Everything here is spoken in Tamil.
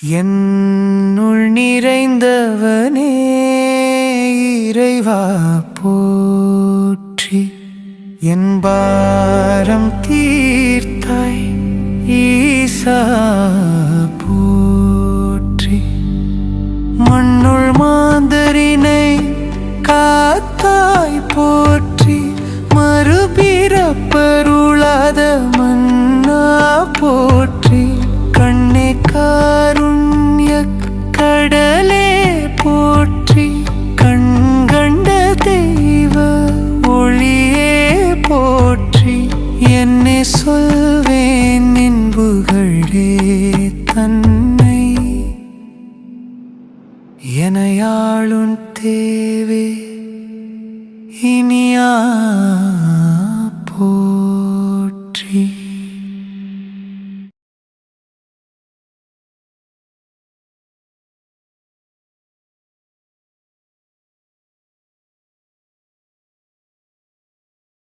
என்னுள் நிறைந்தவனே இறைவா போற்றி. என் பாரம் தீர்த்தாய் ஈசா போற்றி. மண்ணுள் மாந்தரினை காத்தாய் போற்றி. மறுபிறப்பருளாத மன்னா போற்றி. கண்ணே காருண்ய கடலே போற்றி. கண்கண்ட தெய்வ ஒளியே போற்றி. என்னை சொல்வேன் நின் புகழே தன்னை. எனையாளும் தேவே இனியா